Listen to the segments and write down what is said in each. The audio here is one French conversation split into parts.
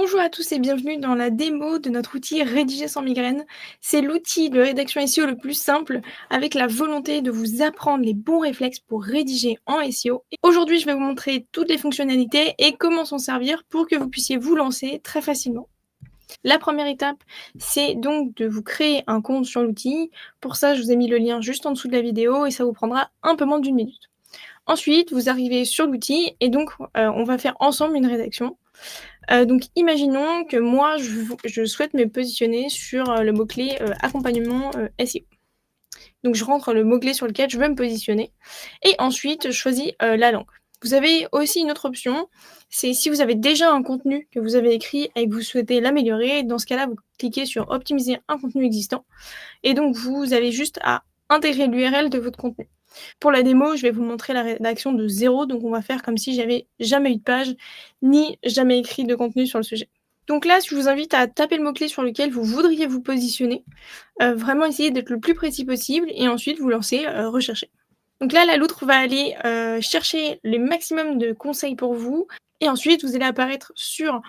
Bonjour à tous et bienvenue dans la démo de notre outil Rédiger sans migraine. C'est l'outil de rédaction SEO le plus simple avec la volonté de vous apprendre les bons réflexes pour rédiger en SEO. Et aujourd'hui, je vais vous montrer toutes les fonctionnalités et comment s'en servir pour que vous puissiez vous lancer très facilement. La première étape, c'est donc de vous créer un compte sur l'outil. Pour ça, je vous ai mis le lien juste en dessous de la vidéo et ça vous prendra un peu moins d'une minute. Ensuite, vous arrivez sur l'outil et donc on va faire ensemble une rédaction. Donc imaginons que moi je souhaite me positionner sur, le mot-clé, accompagnement, SEO. Donc je rentre le mot-clé sur lequel je veux me positionner et ensuite je choisis, la langue. Vous avez aussi une autre option, c'est si vous avez déjà un contenu que vous avez écrit et que vous souhaitez l'améliorer, dans ce cas-là, vous cliquez sur optimiser un contenu existant et donc vous avez juste à intégrer l'URL de votre contenu. Pour la démo, je vais vous montrer la rédaction de zéro, donc on va faire comme si j'avais jamais eu de page, ni jamais écrit de contenu sur le sujet. Donc là, je vous invite à taper le mot-clé sur lequel vous voudriez vous positionner, vraiment essayer d'être le plus précis possible et ensuite vous lancer, rechercher. Donc là, la loutre va aller, chercher les maximum de conseils pour vous et ensuite vous allez apparaître sur,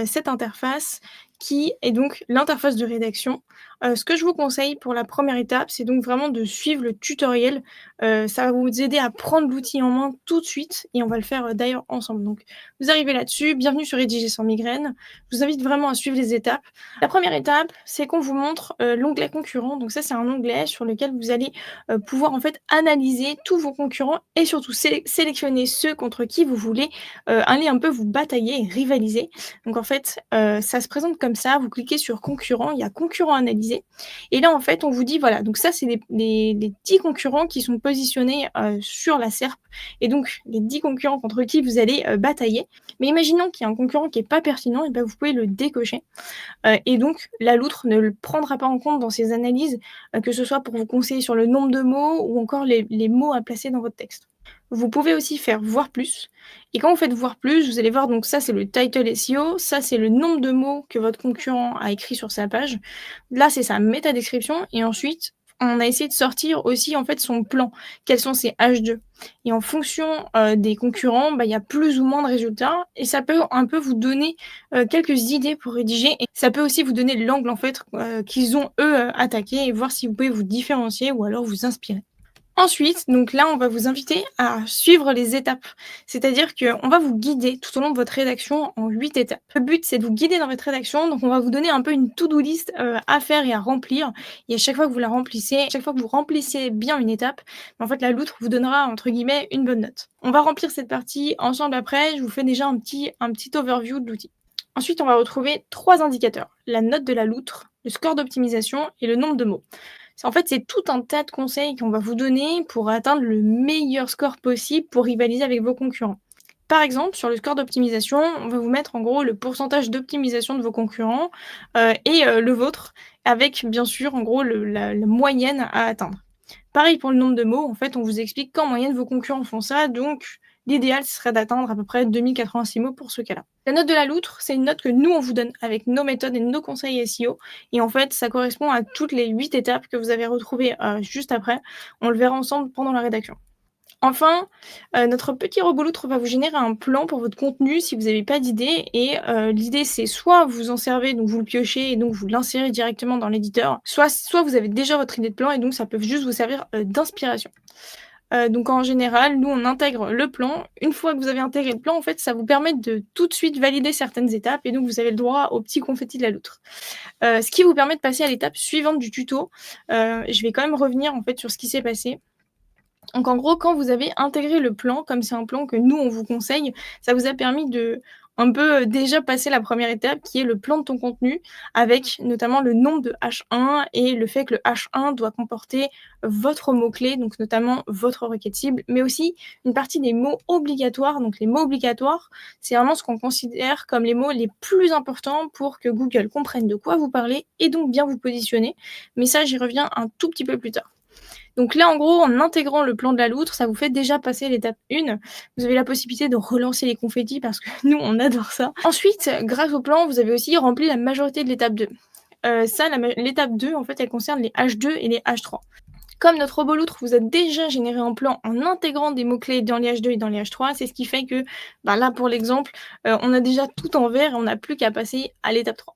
cette interface qui est donc l'interface de rédaction. Ce que je vous conseille pour la première étape, c'est donc vraiment de suivre le tutoriel. Ça va vous aider à prendre l'outil en main tout de suite et on va le faire, d'ailleurs ensemble. Donc vous arrivez là-dessus, bienvenue sur Rédiger sans migraine. Je vous invite vraiment à suivre les étapes. La première étape, c'est qu'on vous montre, l'onglet concurrents. Donc ça, c'est un onglet sur lequel vous allez, pouvoir en fait analyser tous vos concurrents et surtout sélectionner ceux contre qui vous voulez, aller un peu vous batailler et rivaliser. Donc en fait, ça se présente comme ça, vous cliquez sur concurrents, il y a concurrents analysés et là en fait on vous dit voilà, donc ça c'est les 10 concurrents qui sont positionnés, sur la SERP et donc les 10 concurrents contre qui vous allez, batailler. Mais imaginons qu'il y a un concurrent qui est pas pertinent et ben vous pouvez le décocher. Et donc la loutre ne le prendra pas en compte dans ses analyses, que ce soit pour vous conseiller sur le nombre de mots ou encore les mots à placer dans votre texte. Vous pouvez aussi faire voir plus et quand vous faites voir plus, vous allez voir donc ça c'est le title SEO, ça c'est le nombre de mots que votre concurrent a écrit sur sa page. Là, c'est sa métadescription et ensuite on a essayé de sortir aussi en fait son plan. Quels sont ses H2 et en fonction, des concurrents, bah, il y a plus ou moins de résultats et ça peut un peu vous donner, quelques idées pour rédiger et ça peut aussi vous donner l'angle en fait, qu'ils ont eux, attaqué et voir si vous pouvez vous différencier ou alors vous inspirer. Ensuite, donc là, on va vous inviter à suivre les étapes. C'est-à-dire qu'on va vous guider tout au long de votre rédaction en 8 étapes. Le but, c'est de vous guider dans votre rédaction, donc on va vous donner un peu une to-do list, à faire et à remplir et à chaque fois que vous la remplissez, à chaque fois que vous remplissez bien une étape, en fait, la loutre vous donnera entre guillemets «une bonne note». On va remplir cette partie ensemble après, je vous fais déjà un petit overview de l'outil. Ensuite, on va retrouver 3 indicateurs: la note de la loutre, le score d'optimisation et le nombre de mots. C'est tout un tas de conseils qu'on va vous donner pour atteindre le meilleur score possible pour rivaliser avec vos concurrents. Par exemple, sur le score d'optimisation, on va vous mettre en gros le pourcentage d'optimisation de vos concurrents, et le vôtre avec bien sûr en gros la moyenne à atteindre. Pareil pour le nombre de mots, en fait, on vous explique qu'en moyenne vos concurrents font ça, donc l'idéal ce serait d'atteindre à peu près 2086 mots pour ce cas-là. La note de la loutre, c'est une note que nous on vous donne avec nos méthodes et nos conseils SEO et en fait ça correspond à toutes les 8 étapes que vous avez retrouvées, juste après. On le verra ensemble pendant la rédaction. Enfin, notre petit robot loutre va vous générer un plan pour votre contenu si vous n'avez pas d'idée et l'idée c'est soit vous en servez, donc vous le piochez et donc vous l'insérez directement dans l'éditeur, soit vous avez déjà votre idée de plan et donc ça peut juste vous servir, d'inspiration. Donc en général, nous on intègre le plan. Une fois que vous avez intégré le plan, en fait, ça vous permet de tout de suite valider certaines étapes et donc vous avez le droit au petit confetti de la loutre. Ce qui vous permet de passer à l'étape suivante du tuto. Je vais quand même revenir en fait sur ce qui s'est passé. Donc en gros, quand vous avez intégré le plan, comme c'est un plan que nous on vous conseille, ça vous a permis de un peu, déjà passer la première étape qui est le plan de ton contenu avec notamment le nombre de H1 et le fait que le H1 doit comporter votre mot-clé, donc notamment votre requête cible, mais aussi une partie des mots obligatoires. Donc les mots obligatoires, c'est vraiment ce qu'on considère comme les mots les plus importants pour que Google comprenne de quoi vous parlez et donc bien vous positionner. Mais ça, j'y reviens un tout petit peu plus tard. Donc là, en gros, en intégrant le plan de la loutre, ça vous fait déjà passer l'étape 1. Vous avez la possibilité de relancer les confettis parce que nous, on adore ça. Ensuite, grâce au plan, vous avez aussi rempli la majorité de l'étape 2. L'étape 2, en fait, elle concerne les H2 et les H3. Comme notre robot loutre vous a déjà généré un plan en intégrant des mots-clés dans l'IH2 et dans l'IH3, c'est ce qui fait que, bah, là pour l'exemple, on a déjà tout en vert et on n'a plus qu'à passer à l'étape 3.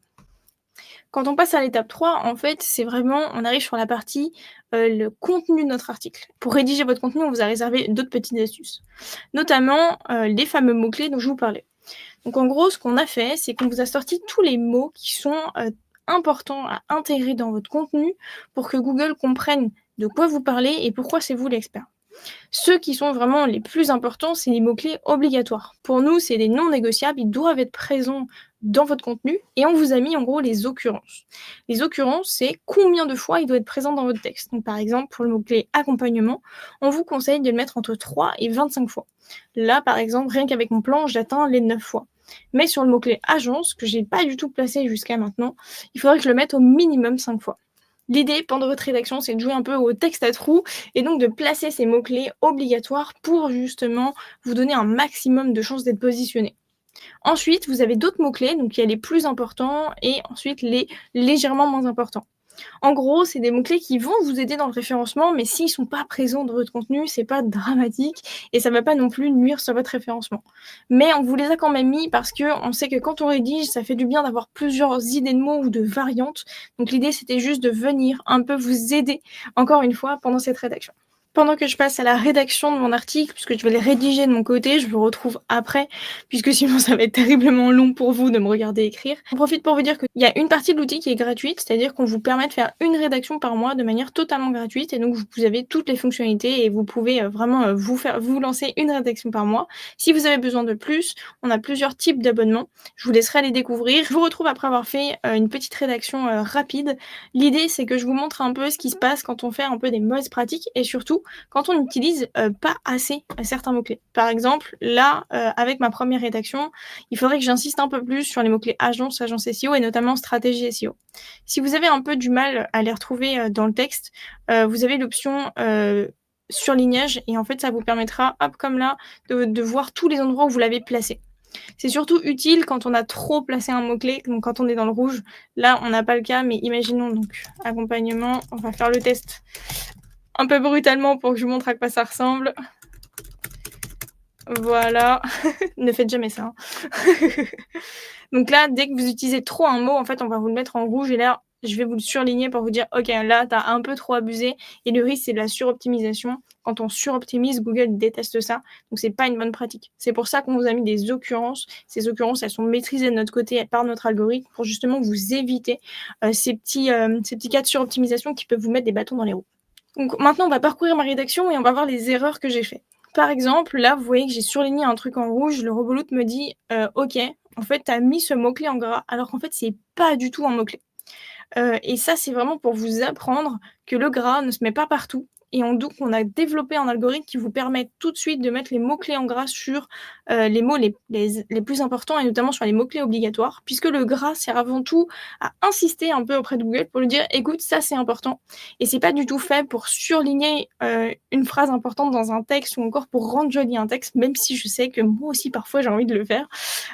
Quand on passe à l'étape 3, en fait, c'est vraiment on arrive sur la partie, le contenu de notre article. Pour rédiger votre contenu, on vous a réservé d'autres petites astuces, notamment, les fameux mots-clés dont je vous parlais. Donc en gros, ce qu'on a fait, c'est qu'on vous a sorti tous les mots qui sont, importants à intégrer dans votre contenu pour que Google comprenne de quoi vous parlez et pourquoi c'est vous l'expert. Ceux qui sont vraiment les plus importants, c'est les mots-clés obligatoires. Pour nous, c'est des non négociables, ils doivent être présents dans votre contenu et on vous a mis en gros les occurrences. Les occurrences, c'est combien de fois il doit être présent dans votre texte. Donc par exemple, pour le mot-clé accompagnement, on vous conseille de le mettre entre 3 et 25 fois. Là, par exemple, rien qu'avec mon plan, j'atteins les 9 fois. Mais sur le mot-clé agence, que j'ai pas du tout placé jusqu'à maintenant, il faudrait que je le mette au minimum 5 fois. L'idée pendant votre rédaction, c'est de jouer un peu au texte à trous et donc de placer ces mots-clés obligatoires pour justement vous donner un maximum de chances d'être positionné. Ensuite, vous avez d'autres mots-clés, donc il y a les plus importants et ensuite les légèrement moins importants. En gros, c'est des mots-clés qui vont vous aider dans le référencement, mais s'ils sont pas présents dans votre contenu, c'est pas dramatique et ça va pas non plus nuire sur votre référencement. Mais on vous les a quand même mis parce qu'on sait que quand on rédige, ça fait du bien d'avoir plusieurs idées de mots ou de variantes. Donc l'idée, c'était juste de venir un peu vous aider, encore une fois, pendant cette rédaction. Pendant que je passe à la rédaction de mon article, puisque je vais les rédiger de mon côté, je vous retrouve après, puisque sinon ça va être terriblement long pour vous de me regarder écrire. J'en profite pour vous dire qu'il y a une partie de l'outil qui est gratuite, c'est-à-dire qu'on vous permet de faire une rédaction par mois de manière totalement gratuite, et donc vous avez toutes les fonctionnalités et vous pouvez vraiment vous lancer une rédaction par mois. Si vous avez besoin de plus, on a plusieurs types d'abonnements. Je vous laisserai les découvrir. Je vous retrouve après avoir fait une petite rédaction rapide. L'idée, c'est que je vous montre un peu ce qui se passe quand on fait un peu des mauvaises pratiques et surtout quand on n'utilise pas assez certains mots-clés. Par exemple, là, avec ma première rédaction, il faudrait que j'insiste un peu plus sur les mots-clés agence, agence SEO et notamment stratégie SEO. Si vous avez un peu du mal à les retrouver dans le texte, vous avez l'option surlignage et en fait, ça vous permettra, hop, comme là, de voir tous les endroits où vous l'avez placé. C'est surtout utile quand on a trop placé un mot-clé, donc quand on est dans le rouge. Là, on n'a pas le cas, mais imaginons donc accompagnement, on va faire le test un peu brutalement pour que je vous montre à quoi ça ressemble. Voilà, ne faites jamais ça. Donc là, dès que vous utilisez trop un mot, en fait, on va vous le mettre en rouge et là, je vais vous le surligner pour vous dire: «OK, là, tu as un peu trop abusé» et le risque, c'est de la suroptimisation. Quand on suroptimise, Google déteste ça, donc c'est pas une bonne pratique. C'est pour ça qu'on vous a mis des occurrences. Ces occurrences, elles sont maîtrisées de notre côté par notre algorithme pour justement vous éviter, ces petits cas de suroptimisation qui peuvent vous mettre des bâtons dans les roues. Donc maintenant, on va parcourir ma rédaction et on va voir les erreurs que j'ai fait. Par exemple, là, vous voyez que j'ai surligné un truc en rouge. Le Roboloot me dit OK, en fait, tu as mis ce mot-clé en gras, alors qu'en fait, c'est pas du tout un mot-clé. Et ça, c'est vraiment pour vous apprendre que le gras ne se met pas partout et donc on a développé un algorithme qui vous permet tout de suite de mettre les mots-clés en gras sur, les mots les plus importants et notamment sur les mots-clés obligatoires. Puisque le gras sert avant tout à insister un peu auprès de Google pour lui dire: «Écoute, ça, c'est important» et c'est pas du tout fait pour surligner, une phrase importante dans un texte ou encore pour rendre joli un texte, même si je sais que moi aussi parfois j'ai envie de le faire.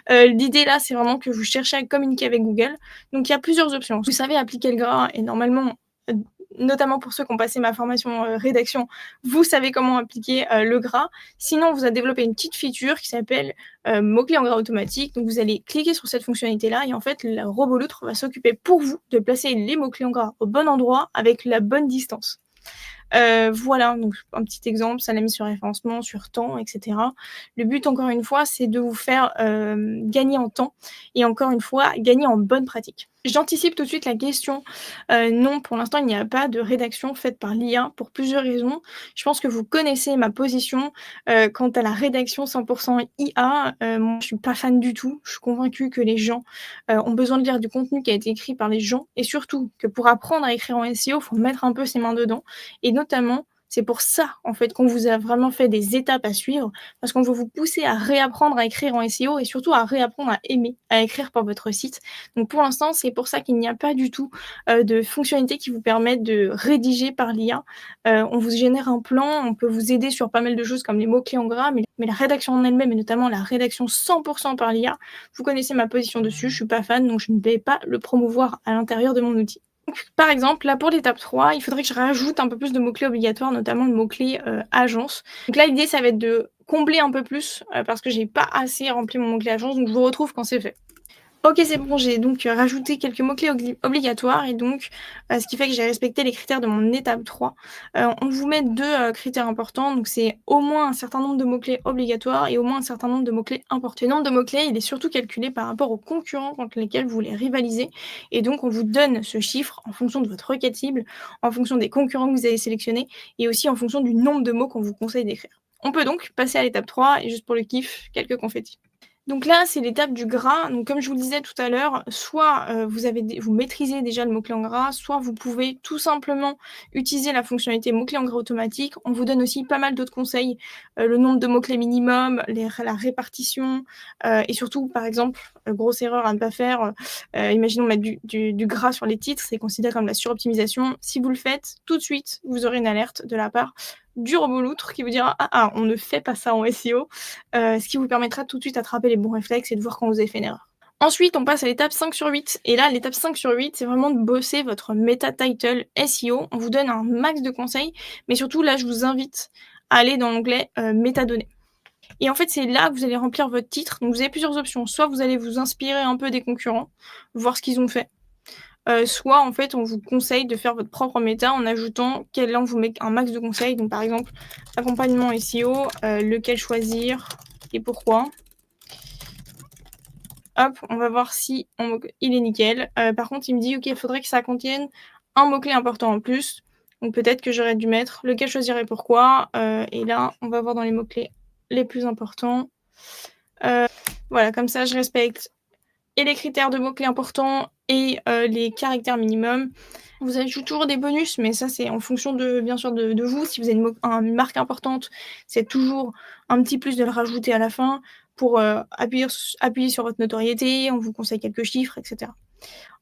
L'idée là, c'est vraiment que vous cherchez à communiquer avec Google. Donc il y a plusieurs options. Vous savez appliquer le gras et normalement, heu, notamment pour ceux qui ont passé ma formation, rédaction, vous savez comment appliquer, le gras. Sinon, on vous a développé une petite feature qui s'appelle, mots-clés en gras automatique. Donc vous allez cliquer sur cette fonctionnalité-là et en fait, le robot loutre va s'occuper pour vous de placer les mots-clés en gras au bon endroit avec la bonne distance. Voilà, donc un petit exemple, ça l'a mis sur référencement, sur temps et cetera. Le but, encore une fois, c'est de vous faire, gagner en temps et encore une fois, gagner en bonne pratique. J'anticipe tout de suite la question. Non, pour l'instant, il n'y a pas de rédaction faite par l'IA pour plusieurs raisons. Je pense que vous connaissez ma position, quant à la rédaction 100 IA. Moi, je suis pas fan du tout. Je suis convaincue que les gens, ont besoin de lire du contenu qui a été écrit par les gens et surtout que pour apprendre à écrire en SEO, faut mettre un peu ses mains dedans et notamment, c'est pour ça, en fait, qu'on vous a vraiment fait des étapes à suivre, parce qu'on veut vous pousser à réapprendre à écrire en SEO et surtout à réapprendre à aimer, à écrire pour votre site. Donc pour l'instant, c'est pour ça qu'il n'y a pas du tout, de fonctionnalités qui vous permettent de rédiger par l'IA. On vous génère un plan, on peut vous aider sur pas mal de choses comme les mots-clés en gras, mais la rédaction en elle-même et notamment la rédaction 100 par l'IA, vous connaissez ma position dessus, je suis pas fan, donc je ne vais pas le promouvoir à l'intérieur de mon outil. Par exemple, là, pour l'étape 3, il faudrait que je rajoute un peu plus de mots-clés obligatoires, notamment le mot-clé, agence. Donc là, l'idée, ça va être de combler un peu plus, parce que j'ai pas assez rempli mon mot-clé agence, donc je vous retrouve quand c'est fait. OK, c'est bon, j'ai donc, rajouté quelques mots-clés obligatoires et donc, ce qui fait que j'ai respecté les critères de mon étape 3. On vous met 2 critères importants, donc c'est au moins un certain nombre de mots-clés obligatoires et au moins un certain nombre de mots-clés importants. Le nombre de mots-clés, il est surtout calculé par rapport aux concurrents contre lesquels vous voulez rivaliser et donc on vous donne ce chiffre en fonction de votre requête cible, en fonction des concurrents que vous avez sélectionnés et aussi en fonction du nombre de mots qu'on vous conseille d'écrire. On peut donc passer à l'étape 3 et juste pour le kiff, quelques confettis. Donc là, c'est l'étape du gras. Donc comme je vous le disais tout à l'heure, soit, vous maîtrisez déjà le mot-clé en gras, soit vous pouvez tout simplement utiliser la fonctionnalité mot-clé en gras automatique. On vous donne aussi pas mal d'autres conseils, le nombre de mots-clés minimum, la répartition, et surtout, par exemple, grosse erreur à ne pas faire, imaginons mettre du gras sur les titres, c'est considéré comme la suroptimisation. Si vous le faites, tout de suite, vous aurez une alerte de la part du robot loutre qui vous dira: «Ah, ah, on ne fait pas ça en SEO», ce qui vous permettra tout de suite d'attraper les bons réflexes et de voir quand vous avez fait une erreur. Ensuite, on passe à l'étape 5 sur 8 et là, l'étape 5 sur 8, c'est vraiment de bosser votre meta title SEO. On vous donne un max de conseils, mais surtout là, je vous invite à aller dans l'onglet, métadonnées et en fait, c'est là que vous allez remplir votre titre. Donc vous avez plusieurs options. Soit vous allez vous inspirer un peu des concurrents, voir ce qu'ils ont fait, soit en fait, on vous conseille de faire votre propre méta en ajoutant là, on vous met un max de conseils. Donc par exemple, accompagnement SEO, lequel choisir et pourquoi. Hop, on va voir si il est nickel. Par contre, il me dit: «OK, il faudrait que ça contienne un mot-clé important en plus». Donc peut-être que j'aurais dû mettre lequel choisir et pourquoi, et là, on va voir dans les mots-clés les plus importants. Voilà, comme ça, je respecte et les critères de mots-clés importants et les caractères minimums. On vous ajoute toujours des bonus, mais ça, c'est en fonction de bien sûr de vous. Si vous avez une marque importante, c'est toujours un petit plus de le rajouter à la fin pour, appuyer sur votre notoriété. On vous conseille quelques chiffres et cetera.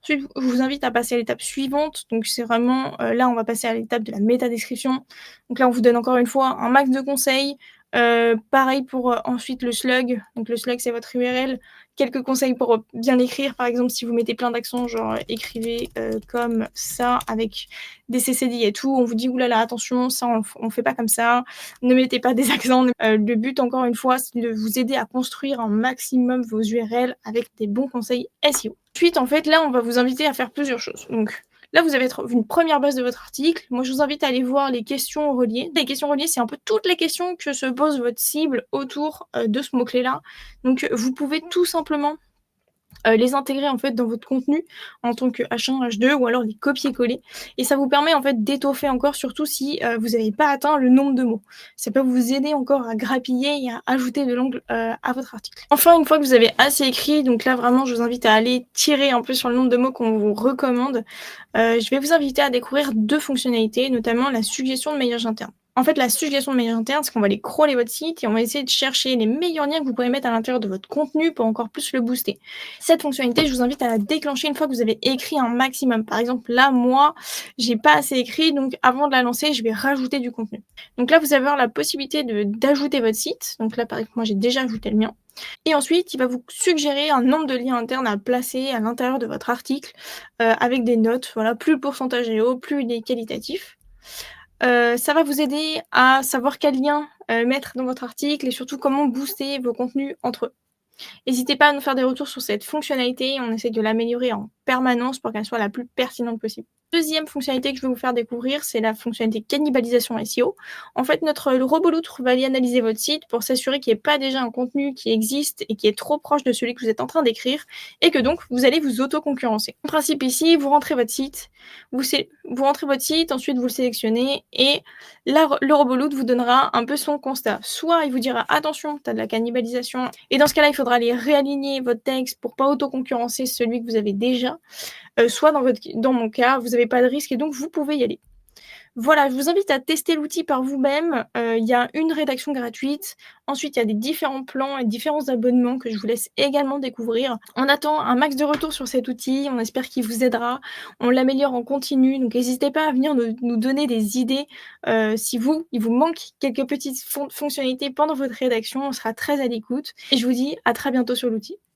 Ensuite, je vous invite à passer à l'étape suivante. Donc c'est vraiment, là, on va passer à l'étape de la métadescription. Donc là, on vous donne encore une fois un max de conseils. Pareil pour, ensuite le slug. Donc le slug, c'est votre URL. Quelques conseils pour, bien écrire. Par exemple, si vous mettez plein d'accents, genre, écrivez, comme ça avec des CCD et tout. On vous dit: «Ouh là là, attention, ça on fait pas comme ça. Ne mettez pas des accents». Le but, encore une fois, c'est de vous aider à construire un maximum vos URL avec des bons conseils SEO. Ensuite, en fait, là, on va vous inviter à faire plusieurs choses. Donc là, vous avez une première base de votre article. Moi, je vous invite à aller voir les questions reliées. Les questions reliées, c'est un peu toutes les questions que se pose votre cible autour, de ce mot-clé-là. Donc vous pouvez tout simplement les intégrer en fait dans votre contenu en tant que H1, H2 ou alors les copier-coller et ça vous permet en fait d'étoffer encore surtout si, vous n'avez pas atteint le nombre de mots. Ça peut vous aider encore à grappiller et à ajouter de l'angle, à votre article. Enfin, une fois que vous avez assez écrit, donc là vraiment je vous invite à aller tirer un peu sur le nombre de mots qu'on vous recommande. Je vais vous inviter à découvrir 2 fonctionnalités, notamment la suggestion de maillage interne. En fait, la suggestion de maillage interne, c'est qu'on va aller crawler votre site et on va essayer de chercher les meilleurs liens que vous pourrez mettre à l'intérieur de votre contenu pour encore plus le booster. Cette fonctionnalité, je vous invite à la déclencher une fois que vous avez écrit un maximum. Par exemple, là, moi, j'ai pas assez écrit, donc avant de la lancer, je vais rajouter du contenu. Donc là, vous allez avoir la possibilité d'ajouter votre site. Donc là, par exemple, moi, j'ai déjà ajouté le mien. Et ensuite, il va vous suggérer un nombre de liens internes à placer à l'intérieur de votre article, avec des notes. Voilà, plus le pourcentage est haut, plus il est qualitatif. Ça va vous aider à savoir quel lien, mettre dans votre article et surtout comment booster vos contenus entre eux. N'hésitez pas à nous faire des retours sur cette fonctionnalité, on essaie de l'améliorer en permanence pour qu'elle soit la plus pertinente possible. Deuxième fonctionnalité que je vais vous faire découvrir, c'est la fonctionnalité cannibalisation SEO. En fait, le robot loutre va aller analyser votre site pour s'assurer qu'il n'y ait pas déjà un contenu qui existe et qui est trop proche de celui que vous êtes en train d'écrire et que donc vous allez vous auto-concurrencer. Le principe ici, vous rentrez votre site, ensuite vous le sélectionnez et là, le robot loutre vous donnera un peu son constat. Soit il vous dira attention, tu as de la cannibalisation et dans ce cas-là, il faudra aller réaligner votre texte pour pas auto-concurrencer celui que vous avez déjà. Soit dans mon cas, vous n'avez pas de risque et donc vous pouvez y aller. Voilà, je vous invite à tester l'outil par vous-même. Il y a une rédaction gratuite. Ensuite, il y a des différents plans et différents abonnements que je vous laisse également découvrir. On attend un max de retours sur cet outil. On espère qu'il vous aidera. On l'améliore en continu. Donc, n'hésitez pas à venir nous donner des idées. Si il vous manque quelques petites fonctionnalités pendant votre rédaction, on sera très à l'écoute. Et je vous dis à très bientôt sur l'outil.